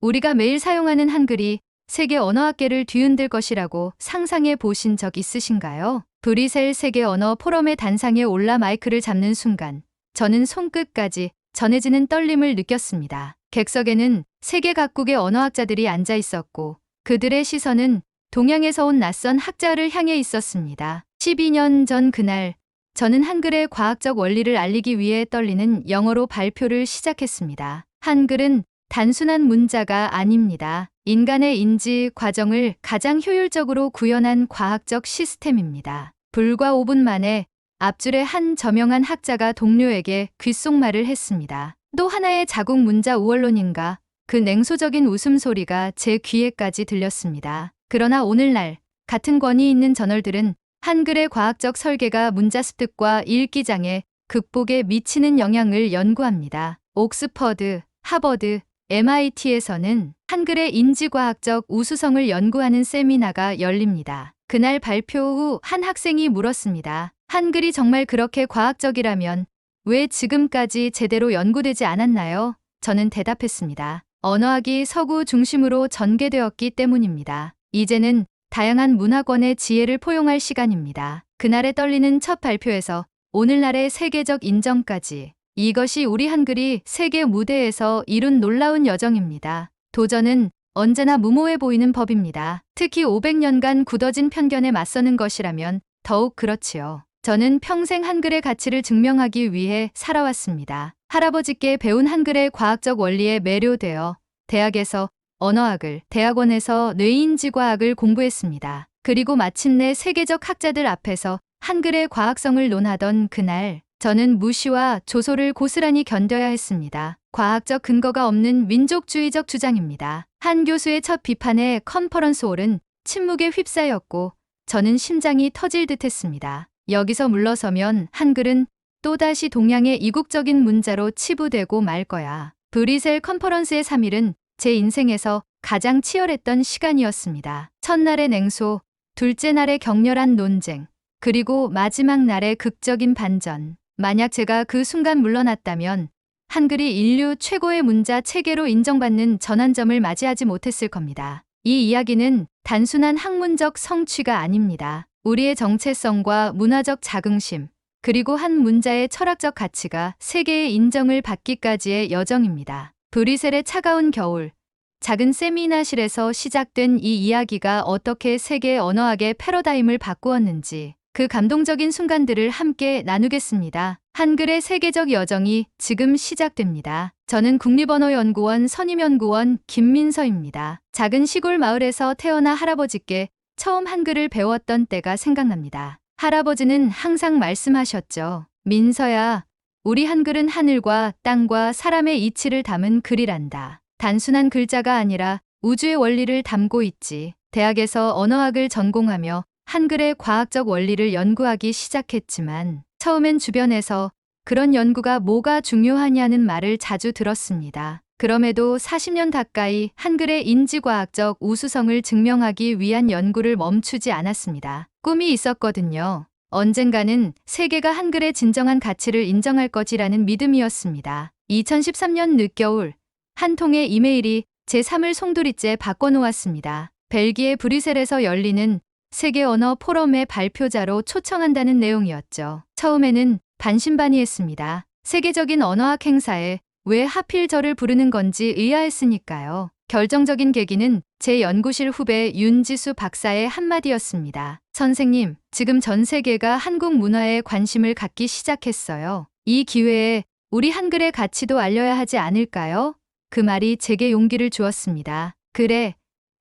우리가 매일 사용하는 한글이 세계 언어학계를 뒤흔들 것이라고 상상해 보신 적 있으신가요? 브뤼셀 세계 언어 포럼의 단상에 올라 마이크를 잡는 순간 저는 손끝까지 전해지는 떨림을 느꼈습니다. 객석에는 세계 각국의 언어학자들이 앉아 있었고 그들의 시선은 동양에서 온 낯선 학자를 향해 있었습니다. 12년 전 그날 저는 한글의 과학적 원리를 알리기 위해 떨리는 영어로 발표를 시작했습니다. 한글은 단순한 문자가 아닙니다. 인간의 인지 과정을 가장 효율적으로 구현한 과학적 시스템입니다. 불과 5분 만에 앞줄의 한 저명한 학자가 동료에게 귓속말을 했습니다. 또 하나의 자국 문자 우월론인가 그 냉소적인 웃음소리가 제 귀에까지 들렸습니다. 그러나 오늘날 같은 권위 있는 저널들은 한글의 과학적 설계가 문자 습득과 읽기 장애 극복에 미치는 영향을 연구합니다. 옥스퍼드, 하버드, MIT에서는 한글의 인지과학적 우수성을 연구하는 세미나가 열립니다. 그날 발표 후 한 학생이 물었습니다. 한글이 정말 그렇게 과학적이라면 왜 지금까지 제대로 연구되지 않았나요? 저는 대답했습니다. 언어학이 서구 중심으로 전개되었기 때문입니다. 이제는 다양한 문화권의 지혜를 포용할 시간입니다. 그날의 떨리는 첫 발표에서 오늘날의 세계적 인정까지 이것이 우리 한글이 세계 무대에서 이룬 놀라운 여정입니다. 도전은 언제나 무모해 보이는 법입니다. 특히 500년간 굳어진 편견에 맞서는 것이라면 더욱 그렇지요. 저는 평생 한글의 가치를 증명하기 위해 살아왔습니다. 할아버지께 배운 한글의 과학적 원리에 매료되어 대학에서 언어학을, 대학원에서 뇌인지과학을 공부했습니다. 그리고 마침내 세계적 학자들 앞에서 한글의 과학성을 논하던 그날 저는 무시와 조소를 고스란히 견뎌야 했습니다. 과학적 근거가 없는 민족주의적 주장입니다. 한 교수의 첫 비판에 컨퍼런스 홀은 침묵에 휩싸였고 저는 심장이 터질 듯 했습니다. 여기서 물러서면 한글은 또다시 동양의 이국적인 문자로 치부되고 말 거야. 브뤼셀 컨퍼런스의 3일은 제 인생에서 가장 치열했던 시간이었습니다. 첫날의 냉소, 둘째 날의 격렬한 논쟁, 그리고 마지막 날의 극적인 반전. 만약 제가 그 순간 물러났다면 한글이 인류 최고의 문자 체계로 인정받는 전환점을 맞이하지 못했을 겁니다. 이 이야기는 단순한 학문적 성취가 아닙니다. 우리의 정체성과 문화적 자긍심, 그리고 한 문자의 철학적 가치가 세계의 인정을 받기까지의 여정입니다. 브뤼셀의 차가운 겨울, 작은 세미나실에서 시작된 이 이야기가 어떻게 세계 언어학의 패러다임을 바꾸었는지 그 감동적인 순간들을 함께 나누겠습니다. 한글의 세계적 여정이 지금 시작됩니다. 저는 국립언어연구원 선임연구원 김민서입니다. 작은 시골 마을에서 태어나 할아버지께 처음 한글을 배웠던 때가 생각납니다. 할아버지는 항상 말씀하셨죠. 민서야, 우리 한글은 하늘과 땅과 사람의 이치를 담은 글이란다. 단순한 글자가 아니라 우주의 원리를 담고 있지. 대학에서 언어학을 전공하며 한글의 과학적 원리를 연구하기 시작했지만 처음엔 주변에서 그런 연구가 뭐가 중요하냐는 말을 자주 들었습니다. 그럼에도 40년 가까이 한글의 인지과학적 우수성을 증명하기 위한 연구를 멈추지 않았습니다. 꿈이 있었거든요. 언젠가는 세계가 한글의 진정한 가치를 인정할 것이라는 믿음이었습니다. 2013년 늦겨울 한 통의 이메일이 제 삶을 송두리째 바꿔놓았습니다. 벨기에 브뤼셀에서 열리는 세계 언어 포럼의 발표자로 초청한다는 내용이었죠. 처음에는 반신반의했습니다. 세계적인 언어학 행사에 왜 하필 저를 부르는 건지 의아했으니까요. 결정적인 계기는 제 연구실 후배 윤지수 박사의 한마디였습니다. 선생님, 지금 전 세계가 한국 문화에 관심을 갖기 시작했어요. 이 기회에 우리 한글의 가치도 알려야 하지 않을까요? 그 말이 제게 용기를 주었습니다. 그래,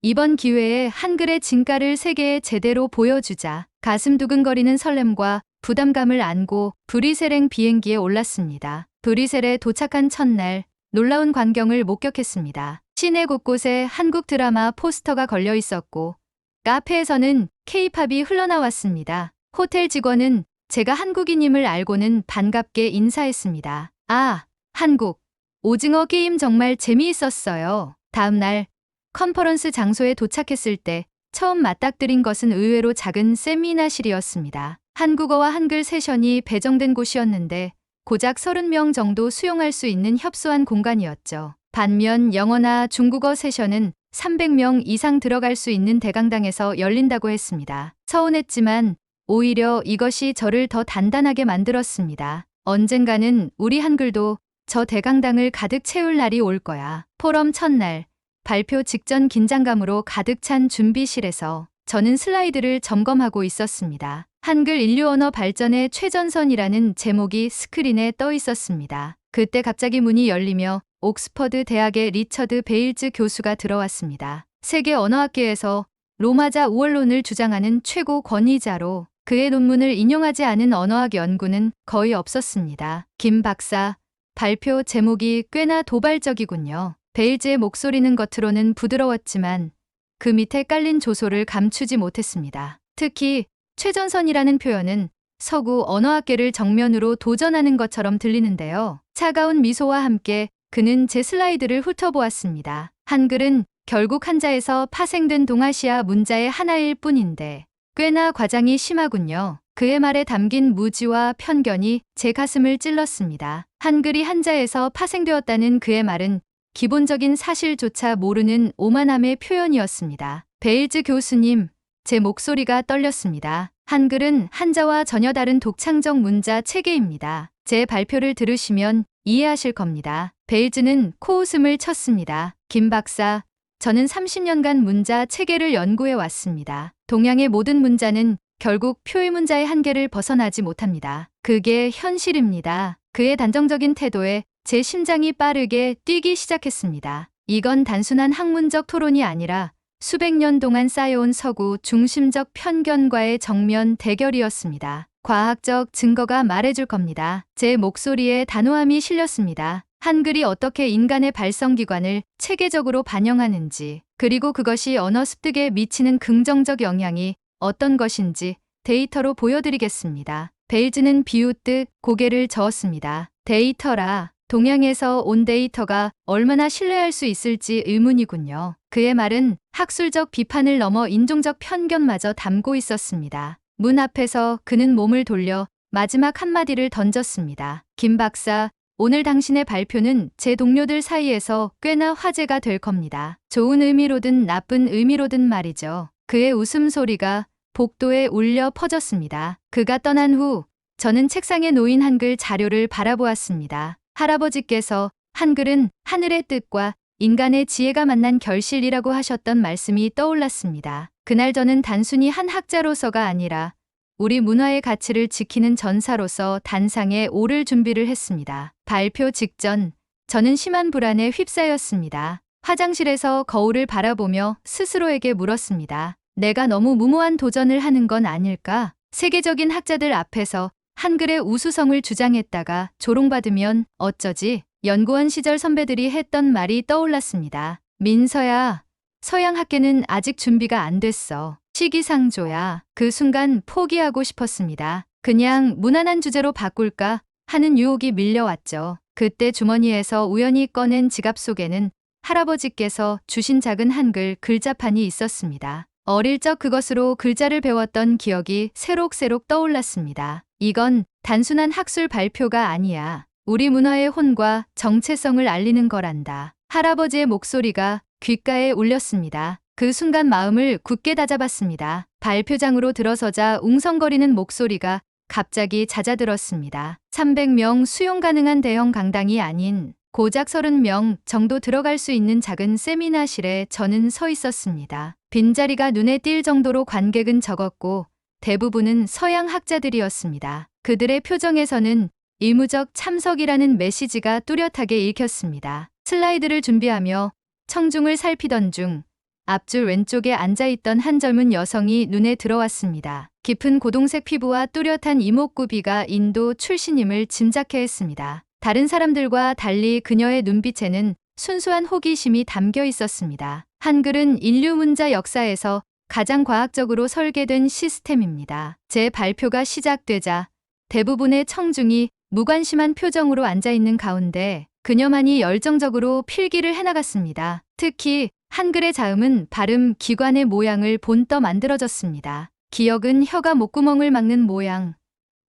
이번 기회에 한글의 진가를 세계에 제대로 보여주자. 가슴 두근거리는 설렘과 부담감을 안고 브뤼셀행 비행기에 올랐습니다. 브뤼셀에 도착한 첫날 놀라운 광경을 목격했습니다. 시내 곳곳에 한국 드라마 포스터가 걸려 있었고 카페에서는 K-팝이 흘러나왔습니다. 호텔 직원은 제가 한국인임을 알고는 반갑게 인사했습니다. 아, 한국. 오징어 게임 정말 재미있었어요. 다음 날 컨퍼런스 장소에 도착했을 때 처음 맞닥뜨린 것은 의외로 작은 세미나실이었습니다. 한국어와 한글 세션이 배정된 곳이었는데 고작 30명 정도 수용할 수 있는 협소한 공간이었죠. 반면 영어나 중국어 세션은 300명 이상 들어갈 수 있는 대강당에서 열린다고 했습니다. 서운했지만 오히려 이것이 저를 더 단단하게 만들었습니다. 언젠가는 우리 한글도 저 대강당을 가득 채울 날이 올 거야. 포럼 첫날, 발표 직전 긴장감으로 가득 찬 준비실에서 저는 슬라이드를 점검하고 있었습니다. 한글 인류 언어 발전의 최전선이라는 제목이 스크린에 떠 있었습니다. 그때 갑자기 문이 열리며 옥스퍼드 대학의 리처드 베일즈 교수가 들어왔습니다. 세계 언어학계에서 로마자 우월론을 주장하는 최고 권위자로 그의 논문을 인용하지 않은 언어학 연구는 거의 없었습니다. 김 박사, 발표 제목이 꽤나 도발적이군요. 베일즈의 목소리는 겉으로는 부드러웠지만 그 밑에 깔린 조소를 감추지 못했습니다. 특히 최전선이라는 표현은 서구 언어학계를 정면으로 도전하는 것처럼 들리는데요. 차가운 미소와 함께 그는 제 슬라이드를 훑어보았습니다. 한글은 결국 한자에서 파생된 동아시아 문자의 하나일 뿐인데 꽤나 과장이 심하군요. 그의 말에 담긴 무지와 편견이 제 가슴을 찔렀습니다. 한글이 한자에서 파생되었다는 그의 말은 기본적인 사실조차 모르는 오만함의 표현이었습니다. 베일즈 교수님, 제 목소리가 떨렸습니다. 한글은 한자와 전혀 다른 독창적 문자 체계입니다. 제 발표를 들으시면 이해하실 겁니다. 베일즈는 코웃음을 쳤습니다. 김 박사, 저는 30년간 문자 체계를 연구해 왔습니다. 동양의 모든 문자는 결국 표의 문자의 한계를 벗어나지 못합니다. 그게 현실입니다. 그의 단정적인 태도에 제 심장이 빠르게 뛰기 시작했습니다. 이건 단순한 학문적 토론이 아니라 수백 년 동안 쌓여온 서구 중심적 편견과의 정면 대결이었습니다. 과학적 증거가 말해줄 겁니다. 제 목소리에 단호함이 실렸습니다. 한글이 어떻게 인간의 발성기관을 체계적으로 반영하는지, 그리고 그것이 언어 습득에 미치는 긍정적 영향이 어떤 것인지 데이터로 보여드리겠습니다. 베일즈는 비웃듯 고개를 저었습니다. 데이터라. 동양에서 온 데이터가 얼마나 신뢰할 수 있을지 의문이군요. 그의 말은 학술적 비판을 넘어 인종적 편견마저 담고 있었습니다. 문 앞에서 그는 몸을 돌려 마지막 한마디를 던졌습니다. 김 박사, 오늘 당신의 발표는 제 동료들 사이에서 꽤나 화제가 될 겁니다. 좋은 의미로든 나쁜 의미로든 말이죠. 그의 웃음소리가 복도에 울려 퍼졌습니다. 그가 떠난 후 저는 책상에 놓인 한글 자료를 바라보았습니다. 할아버지께서 한글은 하늘의 뜻과 인간의 지혜가 만난 결실이라고 하셨던 말씀이 떠올랐습니다. 그날 저는 단순히 한 학자로서가 아니라 우리 문화의 가치를 지키는 전사로서 단상에 오를 준비를 했습니다. 발표 직전 저는 심한 불안에 휩싸였습니다. 화장실에서 거울을 바라보며 스스로에게 물었습니다. 내가 너무 무모한 도전을 하는 건 아닐까? 세계적인 학자들 앞에서 한글의 우수성을 주장했다가 조롱받으면 어쩌지? 연구원 시절 선배들이 했던 말이 떠올랐습니다. 민서야, 서양 학계는 아직 준비가 안 됐어. 시기상조야. 그 순간 포기하고 싶었습니다. 그냥 무난한 주제로 바꿀까 하는 유혹이 밀려왔죠. 그때 주머니에서 우연히 꺼낸 지갑 속에는 할아버지께서 주신 작은 한글 글자판이 있었습니다. 어릴 적 그것으로 글자를 배웠던 기억이 새록새록 떠올랐습니다. 이건 단순한 학술 발표가 아니야. 우리 문화의 혼과 정체성을 알리는 거란다. 할아버지의 목소리가 귓가에 울렸습니다. 그 순간 마음을 굳게 다잡았습니다. 발표장으로 들어서자 웅성거리는 목소리가 갑자기 잦아들었습니다. 300명 수용 가능한 대형 강당이 아닌 고작 30명 정도 들어갈 수 있는 작은 세미나실에 저는 서 있었습니다. 빈자리가 눈에 띌 정도로 관객은 적었고 대부분은 서양 학자들이었습니다. 그들의 표정에서는 의무적 참석이라는 메시지가 뚜렷하게 읽혔습니다. 슬라이드를 준비하며 청중을 살피던 중 앞줄 왼쪽에 앉아있던 한 젊은 여성이 눈에 들어왔습니다. 깊은 고동색 피부와 뚜렷한 이목구비가 인도 출신임을 짐작해 했습니다. 다른 사람들과 달리 그녀의 눈빛에는 순수한 호기심이 담겨 있었습니다. 한글은 인류 문자 역사에서 가장 과학적으로 설계된 시스템입니다. 제 발표가 시작되자 대부분의 청중이 무관심한 표정으로 앉아있는 가운데 그녀만이 열정적으로 필기를 해나갔습니다. 특히 한글의 자음은 발음 기관의 모양을 본떠 만들어졌습니다. 기역은 혀가 목구멍을 막는 모양,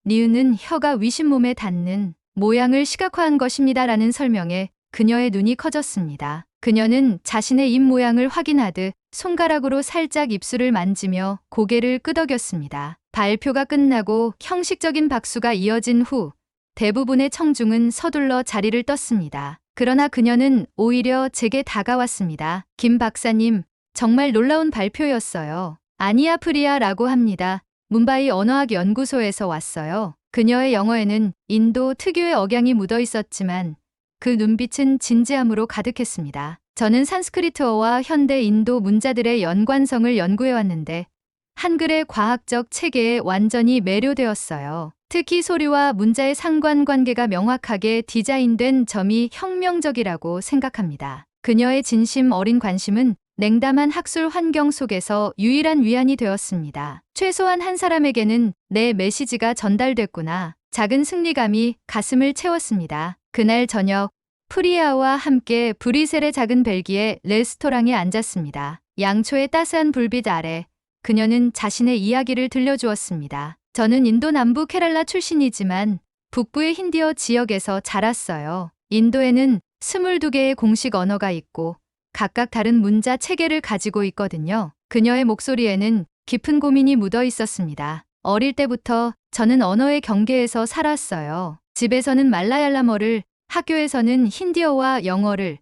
니은은 혀가 위신몸에 닿는 모양을 시각화한 것입니다라는 설명에 그녀의 눈이 커졌습니다. 그녀는 자신의 입 모양을 확인하듯 손가락으로 살짝 입술을 만지며 고개를 끄덕였습니다. 발표가 끝나고 형식적인 박수가 이어진 후 대부분의 청중은 서둘러 자리를 떴습니다. 그러나 그녀는 오히려 제게 다가왔습니다. 김 박사님, 정말 놀라운 발표였어요. 아니야 프리아라고 합니다. 뭄바이 언어학 연구소에서 왔어요. 그녀의 영어에는 인도 특유의 억양이 묻어 있었지만 그 눈빛은 진지함으로 가득했습니다. 저는 산스크리트어와 현대 인도 문자들의 연관성을 연구해왔는데 한글의 과학적 체계에 완전히 매료되었어요. 특히 소리와 문자의 상관관계가 명확하게 디자인된 점이 혁명적이라고 생각합니다. 그녀의 진심 어린 관심은 냉담한 학술 환경 속에서 유일한 위안이 되었습니다. 최소한 한 사람에게는 내 메시지가 전달됐구나. 작은 승리감이 가슴을 채웠습니다. 그날 저녁 프리아와 함께 브뤼셀의 작은 벨기에 레스토랑에 앉았습니다. 양초의 따스한 불빛 아래 그녀는 자신의 이야기를 들려주었습니다. 저는 인도 남부 케랄라 출신이지만 북부의 힌디어 지역에서 자랐어요. 인도에는 22개의 공식 언어가 있고 각각 다른 문자 체계를 가지고 있거든요. 그녀의 목소리에는 깊은 고민이 묻어 있었습니다. 어릴 때부터 저는 언어의 경계에서 살았어요. 집에서는 말라얄라어를, 학교에서는 힌디어와 영어를,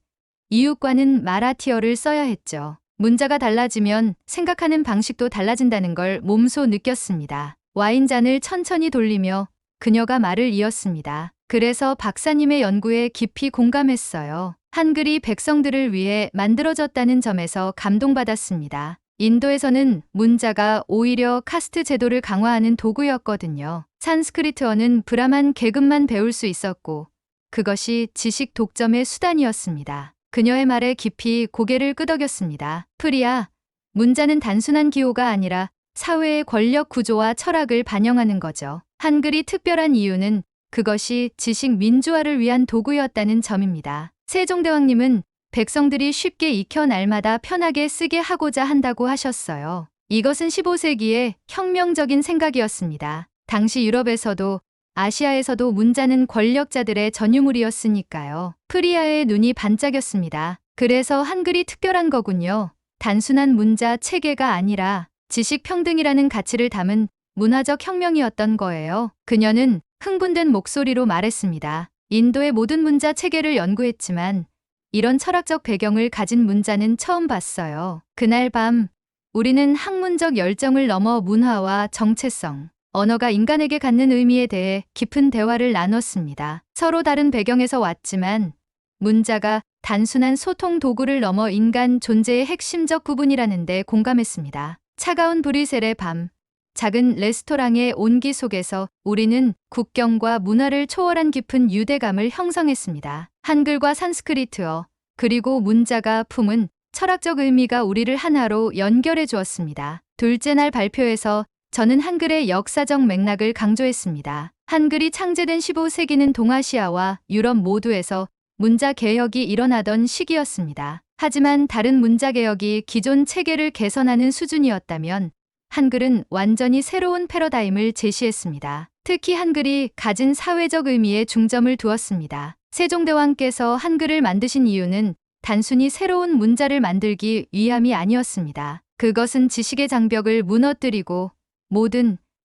이웃과는 마라티어를 써야 했죠. 문자가 달라지면 생각하는 방식도 달라진다는 걸 몸소 느꼈습니다. 와인잔을 천천히 돌리며 그녀가 말을 이었습니다. 그래서 박사님의 연구에 깊이 공감했어요. 한글이 백성들을 위해 만들어졌다는 점에서 감동받았습니다. 인도에서는 문자가 오히려 카스트 제도를 강화하는 도구였거든요. 산스크리트어는 브라만 계급만 배울 수 있었고 그것이 지식 독점의 수단이었습니다. 그녀의 말에 깊이 고개를 끄덕였습니다. 프리아, 문자는 단순한 기호가 아니라 사회의 권력 구조와 철학을 반영하는 거죠. 한글이 특별한 이유는 그것이 지식 민주화를 위한 도구였다는 점입니다. 세종대왕님은 백성들이 쉽게 익혀 날마다 편하게 쓰게 하고자 한다고 하셨어요. 이것은 15세기의 혁명적인 생각이었습니다. 당시 유럽에서도 아시아에서도 문자는 권력자들의 전유물이었으니까요. 프리아의 눈이 반짝였습니다. 그래서 한글이 특별한 거군요. 단순한 문자 체계가 아니라 지식 평등이라는 가치를 담은 문화적 혁명이었던 거예요. 그녀는 흥분된 목소리로 말했습니다. 인도의 모든 문자 체계를 연구했지만 이런 철학적 배경을 가진 문자는 처음 봤어요. 그날 밤 우리는 학문적 열정을 넘어 문화와 정체성, 언어가 인간에게 갖는 의미에 대해 깊은 대화를 나눴습니다. 서로 다른 배경에서 왔지만 문자가 단순한 소통 도구를 넘어 인간 존재의 핵심적 부분이라는 데 공감했습니다. 차가운 브뤼셀의 밤, 작은 레스토랑의 온기 속에서 우리는 국경과 문화를 초월한 깊은 유대감을 형성했습니다. 한글과 산스크리트어, 그리고 문자가 품은 철학적 의미가 우리를 하나로 연결해 주었습니다. 둘째 날 발표에서 저는 한글의 역사적 맥락을 강조했습니다. 한글이 창제된 15세기는 동아시아와 유럽 모두에서 문자 개혁이 일어나던 시기였습니다. 하지만 다른 문자 개혁이 기존 체계를 개선하는 수준이었다면 한글은 완전히 새로운 패러다임을 제시했습니다. 특히 한글이 가진 사회적 의미에 중점을 두었습니다. 세종대왕께서 한글을 만드신 이유는 단순히 새로운 문자를 만들기 위함이 아니었습니다. 그것은 지식의 장벽을 무너뜨리고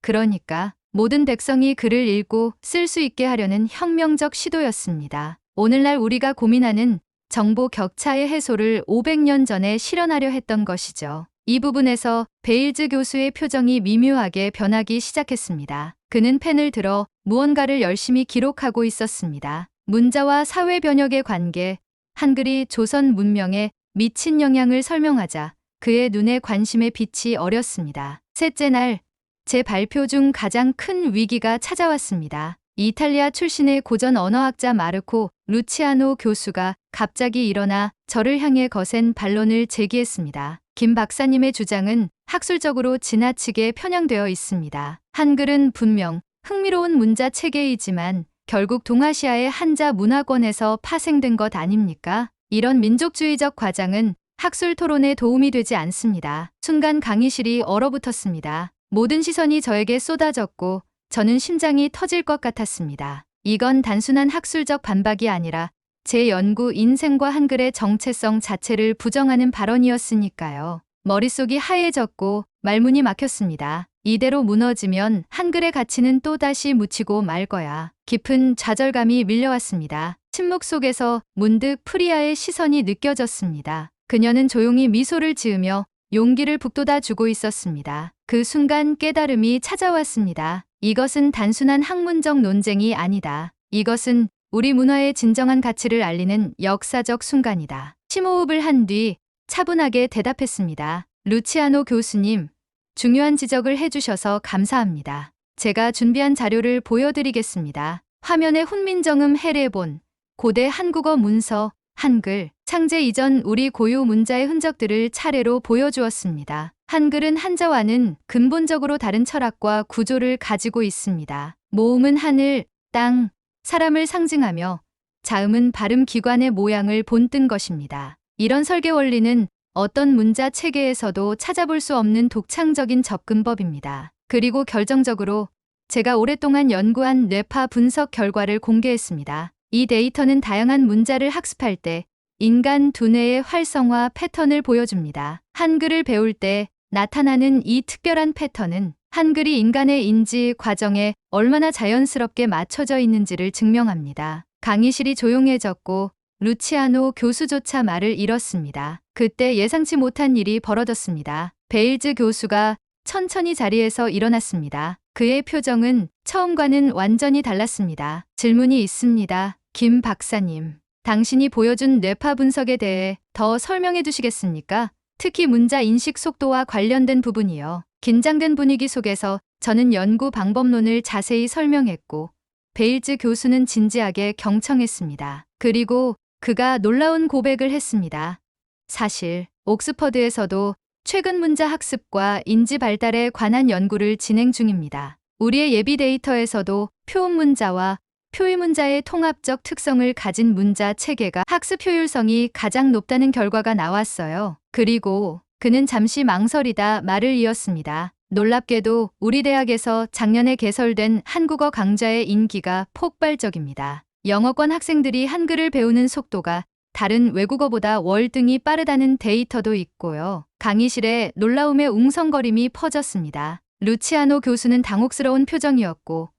그러니까 모든 백성이 글을 읽고 쓸 수 있게 하려는 혁명적 시도였습니다. 오늘날 우리가 고민하는 정보 격차의 해소를 500년 전에 실현하려 했던 것이죠. 이 부분에서 베일즈 교수의 표정이 미묘하게 변하기 시작했습니다. 그는 펜을 들어 무언가를 열심히 기록하고 있었습니다. 문자와 사회 변혁의 관계, 한글이 조선 문명에 미친 영향을 설명하자 그의 눈에 관심의 빛이 어렸습니다. 셋째 날, 제 발표 중 가장 큰 위기가 찾아왔습니다. 이탈리아 출신의 고전 언어학자 마르코 루치아노 교수가 갑자기 일어나 저를 향해 거센 반론을 제기했습니다. 김 박사님의 주장은 학술적으로 지나치게 편향되어 있습니다. 한글은 분명 흥미로운 문자 체계이지만 결국 동아시아의 한자 문화권에서 파생된 것 아닙니까? 이런 민족주의적 과장은 학술 토론에 도움이 되지 않습니다. 순간 강의실이 얼어붙었습니다. 모든 시선이 저에게 쏟아졌고 저는 심장이 터질 것 같았습니다. 이건 단순한 학술적 반박이 아니라 제 연구 인생과 한글의 정체성 자체를 부정하는 발언이었으니까요. 머릿속이 하얘졌고 말문이 막혔습니다. 이대로 무너지면 한글의 가치는 또다시 묻히고 말 거야. 깊은 좌절감이 밀려왔습니다. 침묵 속에서 문득 프리아의 시선이 느껴졌습니다. 그녀는 조용히 미소를 지으며 용기를 북돋아 주고 있었습니다. 그 순간 깨달음이 찾아왔습니다. 이것은 단순한 학문적 논쟁이 아니다. 이것은 우리 문화의 진정한 가치를 알리는 역사적 순간이다. 심호흡을 한 뒤 차분하게 대답했습니다. 루치아노 교수님, 중요한 지적을 해주셔서 감사합니다. 제가 준비한 자료를 보여드리겠습니다. 화면에 훈민정음 해례본, 고대 한국어 문서, 한글, 창제 이전 우리 고유 문자의 흔적들을 차례로 보여주었습니다. 한글은 한자와는 근본적으로 다른 철학과 구조를 가지고 있습니다. 모음은 하늘, 땅, 사람을 상징하며 자음은 발음 기관의 모양을 본뜬 것입니다. 이런 설계 원리는 어떤 문자 체계에서도 찾아볼 수 없는 독창적인 접근법입니다. 그리고 결정적으로 제가 오랫동안 연구한 뇌파 분석 결과를 공개했습니다. 이 데이터는 다양한 문자를 학습할 때 인간 두뇌의 활성화 패턴을 보여줍니다. 한글을 배울 때 나타나는 이 특별한 패턴은 한글이 인간의 인지 과정에 얼마나 자연스럽게 맞춰져 있는지를 증명합니다. 강의실이 조용해졌고 루치아노 교수조차 말을 잃었습니다. 그때 예상치 못한 일이 벌어졌습니다. 베일즈 교수가 천천히 자리에서 일어났습니다. 그의 표정은 처음과는 완전히 달랐습니다. 질문이 있습니다. 김 박사님, 당신이 보여준 뇌파 분석에 대해 더 설명해 주시겠습니까? 특히 문자 인식 속도와 관련된 부분이요. 긴장된 분위기 속에서 저는 연구 방법론을 자세히 설명했고 베일즈 교수는 진지하게 경청했습니다. 그리고 그가 놀라운 고백을 했습니다. 사실 옥스퍼드에서도 최근 문자 학습과 인지 발달에 관한 연구를 진행 중입니다. 우리의 예비 데이터에서도 표음 문자와 표의 문자의 통합적 특성을 가진 문자 체계가 학습 효율성이 가장 높다는 결과가 나왔어요. 그리고 그는 잠시 망설이다 말을 이었습니다. 놀랍게도 우리 대학에서 작년에 개설된 한국어 강좌의 인기가 폭발적입니다. 영어권 학생들이 한글을 배우는 속도가 다른 외국어보다 월등히 빠르다는 데이터도 있고요. 강의실에 놀라움의 웅성거림이 퍼졌습니다. 루치아노 교수는 당혹스러운 표정이었고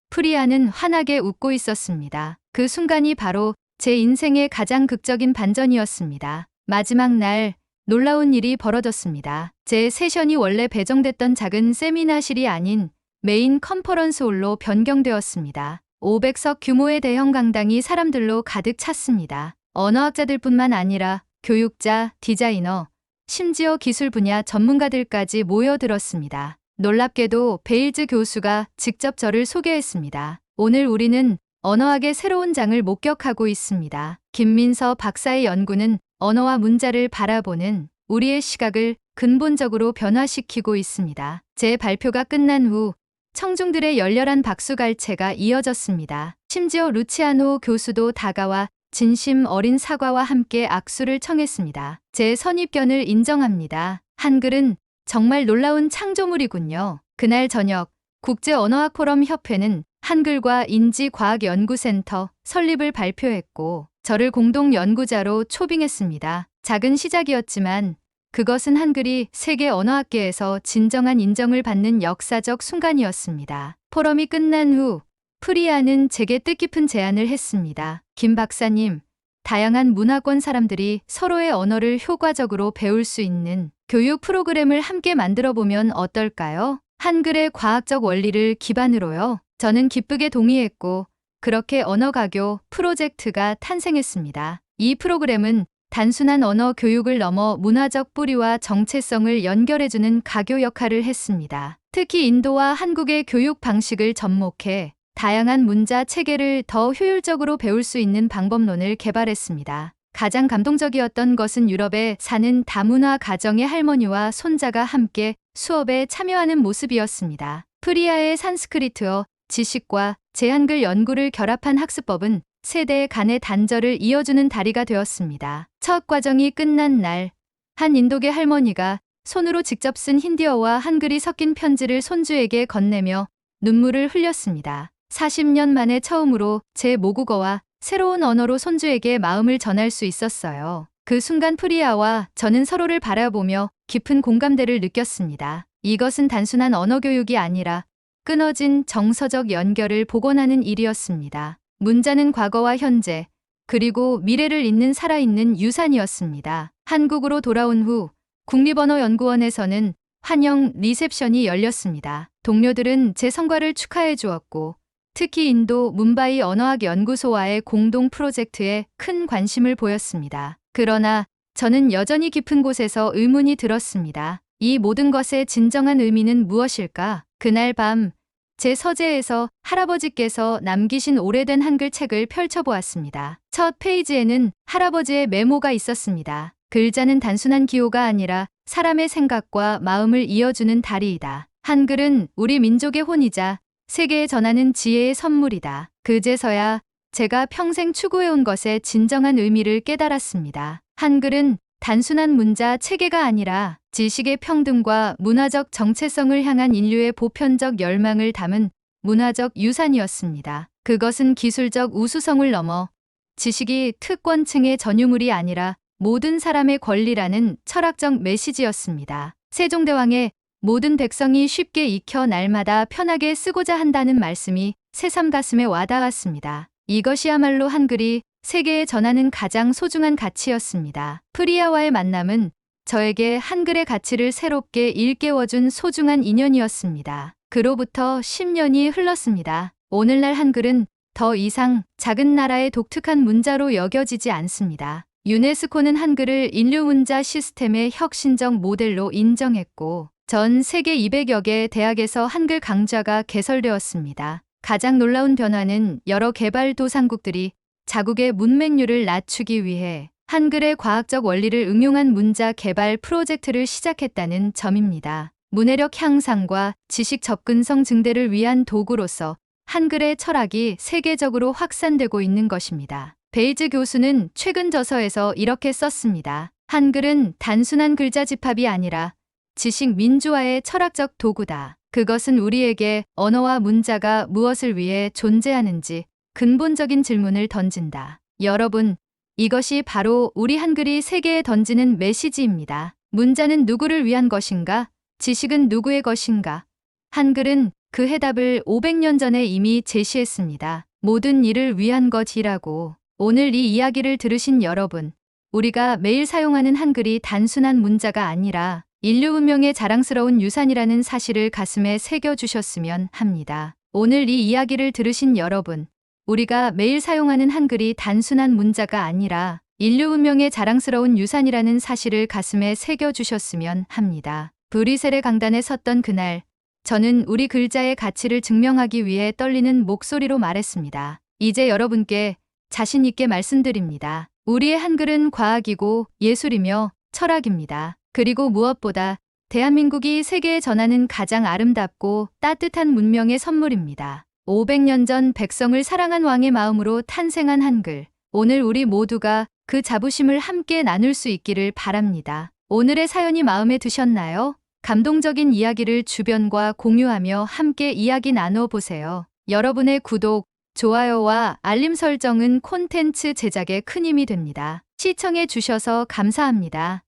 프리아는 환하게 웃고 있었습니다. 그 순간이 바로 제 인생의 가장 극적인 반전이었습니다. 마지막 날 놀라운 일이 벌어졌습니다. 제 세션이 원래 배정됐던 작은 세미나실이 아닌 메인 컨퍼런스홀로 변경되었습니다. 500석 규모의 대형 강당이 사람들로 가득 찼습니다. 언어학자들뿐만 아니라 교육자, 디자이너, 심지어 기술 분야 전문가들까지 모여들었습니다. 놀랍게도 베일즈 교수가 직접 저를 소개했습니다. 오늘 우리는 언어학의 새로운 장을 목격하고 있습니다. 김민서 박사의 연구는 언어와 문자를 바라보는 우리의 시각을 근본적으로 변화시키고 있습니다. 제 발표가 끝난 후 청중들의 열렬한 박수갈채가 이어졌습니다. 심지어 루치아노 교수도 다가와 진심 어린 사과와 함께 악수를 청했습니다. 제 선입견을 인정합니다. 한글은 정말 놀라운 창조물이군요. 그날 저녁 국제언어학포럼협회는 한글과 인지과학연구센터 설립을 발표했고 저를 공동 연구자로 초빙했습니다. 작은 시작이었지만 그것은 한글이 세계 언어학계에서 진정한 인정을 받는 역사적 순간이었습니다. 포럼이 끝난 후 프리아는 제게 뜻깊은 제안을 했습니다. 김 박사님, 다양한 문화권 사람들이 서로의 언어를 효과적으로 배울 수 있는 교육 프로그램을 함께 만들어보면 어떨까요? 한글의 과학적 원리를 기반으로요. 저는 기쁘게 동의했고 그렇게 언어가교 프로젝트가 탄생했습니다. 이 프로그램은 단순한 언어 교육을 넘어 문화적 뿌리와 정체성을 연결해주는 가교 역할을 했습니다. 특히 인도와 한국의 교육 방식을 접목해 다양한 문자 체계를 더 효율적으로 배울 수 있는 방법론을 개발했습니다. 가장 감동적이었던 것은 유럽에 사는 다문화 가정의 할머니와 손자가 함께 수업에 참여하는 모습이었습니다. 프리아의 산스크리트어 지식과 제한글 연구를 결합한 학습법은 세대 간의 단절을 이어주는 다리가 되었습니다. 첫 과정이 끝난 날, 한 인도계 할머니가 손으로 직접 쓴 힌디어와 한글이 섞인 편지를 손주에게 건네며 눈물을 흘렸습니다. 40년 만에 처음으로 제 모국어와 새로운 언어로 손주에게 마음을 전할 수 있었어요. 그 순간 프리아와 저는 서로를 바라보며 깊은 공감대를 느꼈습니다. 이것은 단순한 언어 교육이 아니라 끊어진 정서적 연결을 복원하는 일이었습니다. 문자는 과거와 현재, 그리고 미래를 잇는 살아있는 유산이었습니다. 한국으로 돌아온 후 국립언어연구원에서는 환영 리셉션이 열렸습니다. 동료들은 제 성과를 축하해 주었고, 특히 인도 뭄바이 언어학 연구소와의 공동 프로젝트에 큰 관심을 보였습니다. 그러나 저는 여전히 깊은 곳에서 의문이 들었습니다. 이 모든 것의 진정한 의미는 무엇일까? 그날 밤 제 서재에서 할아버지께서 남기신 오래된 한글 책을 펼쳐보았습니다. 첫 페이지에는 할아버지의 메모가 있었습니다. 글자는 단순한 기호가 아니라 사람의 생각과 마음을 이어주는 다리이다. 한글은 우리 민족의 혼이자 세계에 전하는 지혜의 선물이다. 그제서야 제가 평생 추구해온 것의 진정한 의미를 깨달았습니다. 한글은 단순한 문자 체계가 아니라 지식의 평등과 문화적 정체성을 향한 인류의 보편적 열망을 담은 문화적 유산이었습니다. 그것은 기술적 우수성을 넘어 지식이 특권층의 전유물이 아니라 모든 사람의 권리라는 철학적 메시지였습니다. 세종대왕의 모든 백성이 쉽게 익혀 날마다 편하게 쓰고자 한다는 말씀이 새삼 가슴에 와닿았습니다. 이것이야말로 한글이 세계에 전하는 가장 소중한 가치였습니다. 프리아와의 만남은 저에게 한글의 가치를 새롭게 일깨워준 소중한 인연이었습니다. 그로부터 10년이 흘렀습니다. 오늘날 한글은 더 이상 작은 나라의 독특한 문자로 여겨지지 않습니다. 유네스코는 한글을 인류 문자 시스템의 혁신적 모델로 인정했고, 전 세계 200여 개 대학에서 한글 강좌가 개설되었습니다. 가장 놀라운 변화는 여러 개발도상국들이 자국의 문맹률을 낮추기 위해 한글의 과학적 원리를 응용한 문자 개발 프로젝트를 시작했다는 점입니다. 문해력 향상과 지식 접근성 증대를 위한 도구로서 한글의 철학이 세계적으로 확산되고 있는 것입니다. 베이즈 교수는 최근 저서에서 이렇게 썼습니다. 한글은 단순한 글자 집합이 아니라 지식 민주화의 철학적 도구다. 그것은 우리에게 언어와 문자가 무엇을 위해 존재하는지 근본적인 질문을 던진다. 여러분, 이것이 바로 우리 한글이 세계에 던지는 메시지입니다. 문자는 누구를 위한 것인가? 지식은 누구의 것인가? 한글은 그 해답을 500년 전에 이미 제시했습니다. 모든 일을 위한 것이라고. 오늘 이 이야기를 들으신 여러분, 우리가 매일 사용하는 한글이 단순한 문자가 아니라 인류 문명의 자랑스러운 유산이라는 사실을 가슴에 새겨주셨으면 합니다. 오늘 이 이야기를 들으신 여러분, 우리가 매일 사용하는 한글이 단순한 문자가 아니라 인류 문명의 자랑스러운 유산이라는 사실을 가슴에 새겨주셨으면 합니다. 브뤼셀의 강단에 섰던 그날, 저는 우리 글자의 가치를 증명하기 위해 떨리는 목소리로 말했습니다. 이제 여러분께 자신 있게 말씀드립니다. 우리의 한글은 과학이고 예술이며 철학입니다. 그리고 무엇보다 대한민국이 세계에 전하는 가장 아름답고 따뜻한 문명의 선물입니다. 500년 전 백성을 사랑한 왕의 마음으로 탄생한 한글. 오늘 우리 모두가 그 자부심을 함께 나눌 수 있기를 바랍니다. 오늘의 사연이 마음에 드셨나요? 감동적인 이야기를 주변과 공유하며 함께 이야기 나눠 보세요. 여러분의 구독, 좋아요와 알림 설정은 콘텐츠 제작에 큰 힘이 됩니다. 시청해 주셔서 감사합니다.